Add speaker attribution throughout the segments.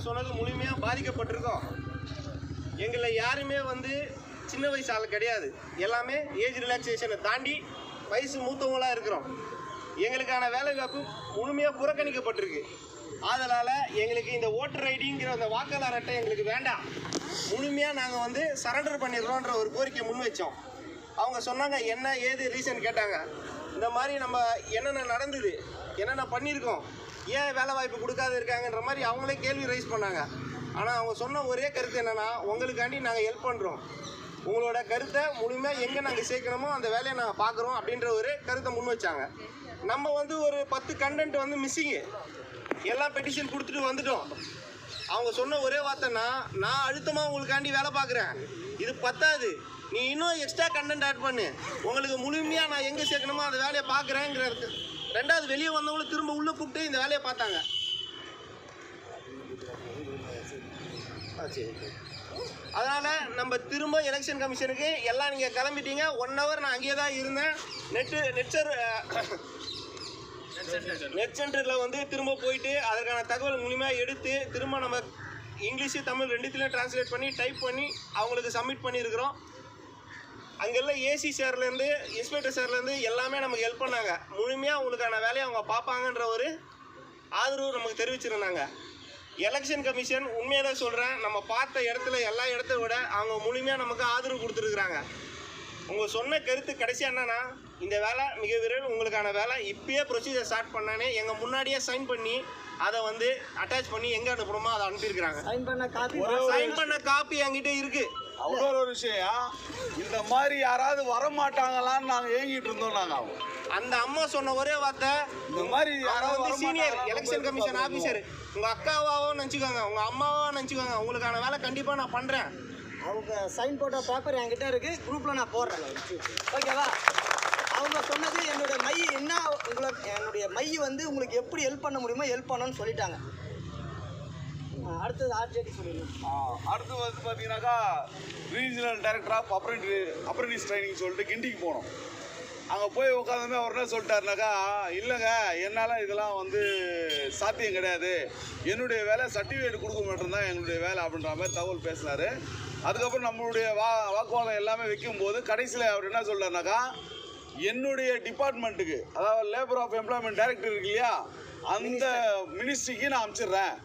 Speaker 1: சொன்னது முழுமையாக பாதிக்கப்பட்டிருக்கோம். எங்களை யாருமே வந்து சின்ன வயசு ஆள் கிடையாது, எல்லாமே ஏஜ் ரிலாக்ஸேஷனை தாண்டி வயசு மூத்தவங்களாக இருக்கிறோம். எங்களுக்கான வேலைவாய்ப்பு முழுமையாக புறக்கணிக்கப்பட்டிருக்கு. அதனால் எங்களுக்கு இந்த ஓட்டர் ஐடிங்கிற அந்த வாக்காளர் அட்டை எங்களுக்கு வேண்டாம், முழுமையாக நாங்கள் வந்து சரண்டர் பண்ணிடுறோன்ற ஒரு கோரிக்கை முன் வச்சோம். அவங்க சொன்னாங்க என்ன ஏது ரீசன் கேட்டாங்க. இந்த மாதிரி நம்ம என்னென்ன நடந்தது, என்னென்ன பண்ணியிருக்கோம், ஏன் வேலை வாய்ப்பு கொடுக்காத இருக்காங்கன்ற மாதிரி அவங்களே கேள்வி ரைஸ் பண்ணாங்க. ஆனால் அவங்க சொன்ன ஒரே கருத்து என்னென்னா, உங்களுக்காண்டி நாங்கள் ஹெல்ப் பண்ணுறோம், உங்களோட கருத்தை முழுமையாக எங்கே நாங்கள் சேர்க்கணுமோ அந்த வேலையை நாங்கள் பார்க்குறோம் அப்படின்ற ஒரு கருத்தை முன் வச்சாங்க. நம்ம வந்து ஒரு 10 கண்டென்ட் வந்து மிஸ்ஸிங்கு, எல்லாம் பெட்டிஷன் கொடுத்துட்டு வந்துட்டோம். அவங்க சொன்ன ஒரே வார்த்தைன்னா, நான் அழுத்தமாக உங்களுக்காண்டி வேலை பார்க்குறேன், இது பத்தாது, நீ இன்னும் எக்ஸ்ட்ரா கண்டென்ட் ஆட் பண்ணு, உங்களுக்கு முழுமையாக நான் எங்கே சேர்க்கணுமோ அந்த வேலையை பார்க்குறேங்கிறது. ரெண்டாவது வெளியே வந்தவங்களும் திரும்ப உள்ளே கூப்பிட்டு இந்த வேலையை பார்த்தாங்க. அதனால் நம்ம திரும்ப எலெக்ஷன் கமிஷனுக்கு எல்லாம் நீங்கள் கிளம்பிட்டீங்க. 1 hour நான் அங்கேயே தான் இருந்தேன். நெட் சென்டரில் வந்து திரும்ப போயிட்டு அதற்கான தகவல் முழுமையாக எடுத்து திரும்ப நம்ம இங்கிலீஷு தமிழ் ரெண்டுத்துலையும் ட்ரான்ஸ்லேட் பண்ணி டைப் பண்ணி அவங்களுக்கு சப்மிட் பண்ணியிருக்கிறோம். அங்கெல்லாம் ஏசி சார்லேருந்து இன்ஸ்பெக்டர் சார்லேருந்து எல்லாமே நமக்கு ஹெல்ப் பண்ணாங்க. முழுமையாக அவங்களுக்கான வேலையை அவங்க பார்ப்பாங்கன்ற ஒரு ஆதரவு நமக்கு தெரிவிச்சிருந்தாங்க. எலெக்ஷன் கமிஷன் உண்மையாக தான் சொல்கிறேன், நம்ம பார்த்த இடத்துல எல்லா இடத்த விட அவங்க முழுமையாக நமக்கு ஆதரவு கொடுத்துருக்குறாங்க. உங்கள் சொன்ன கருத்து கடைசியாக என்னன்னா, இந்த வேலை மிக விரைவில் உங்களுக்கான வேலை இப்பயே ப்ரொசீஜர் ஸ்டார்ட் பண்ணானே எங்கள் முன்னாடியே சைன் பண்ணி அதை வந்து அட்டாச் பண்ணி எங்கே அனுப்பணுமோ அதை அனுப்பியிருக்கிறாங்க. சைன் பண்ண காப்பி என்கிட்ட இருக்குது.
Speaker 2: அவ்வளோ ஒரு விஷயம். இந்த மாதிரி யாராவது வரமாட்டாங்களான்னு நாங்கள் ஏங்கிட்டு இருந்தோம். நாங்கள்
Speaker 1: அந்த அம்மா சொன்ன ஒரே வார்த்தை,
Speaker 2: இந்த மாதிரி
Speaker 1: யாராவது சீனியர் எலெக்ஷன் கமிஷன் ஆஃபீஸர் உங்கள் அக்காவாவோ நினச்சிக்கோங்க, உங்கள் அம்மாவோ நினச்சிக்கோங்க, உங்களுக்கான வேலை கண்டிப்பாக நான் பண்ணுறேன்.
Speaker 3: அவங்க சைன் போட்ட பேப்பர் என்கிட்ட இருக்குது, குரூப்பில் நான் போடுறேன். ஓகேவா? அவங்க சொன்னது என்னுடைய மை என்ன, என்னுடைய மை வந்து உங்களுக்கு எப்படி ஹெல்ப் பண்ண முடியுமோ ஹெல்ப் பண்ணணும்னு சொல்லிட்டாங்க. அடுத்தது ஆர்ஜேடி சொல்லிடணும்.
Speaker 2: அடுத்து வந்து பார்த்தீங்கன்னாக்கா regional director of apprentice training சொல்லிட்டு கிண்டிக்கு போனோம். அங்கே போய் உட்காந்துமே அவர் என்ன சொல்லிட்டாருனாக்கா, இல்லைங்க என்னால் இதெல்லாம் வந்து சாத்தியம் கிடையாது, என்னுடைய வேலை சர்டிஃபிகேட் கொடுக்க மட்டும்தான் எங்களுடைய வேலை அப்படின்ற மாதிரி தகவல் பேசினார். அதுக்கப்புறம் நம்மளுடைய வாக்குவாதம் எல்லாமே வைக்கும்போது கடைசியில் அவர் என்ன சொல்கிறாருனாக்கா, என்னுடைய டிபார்ட்மெண்ட்டுக்கு, அதாவது லேபர் ஆஃப் எம்ப்ளாய்மெண்ட் டைரக்டர் இருக்கு இல்லையா, அந்த மினிஸ்ட்ரிக்கு நான் அனுப்பிச்சிடுறேன்,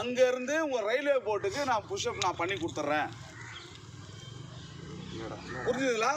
Speaker 2: அங்கேருந்து உங்கள் ரயில்வே போர்ட்டுக்கு நான் புஷ்அப் நான் பண்ணி கொடுத்துட்றேன். புரிஞ்சுதுங்களா?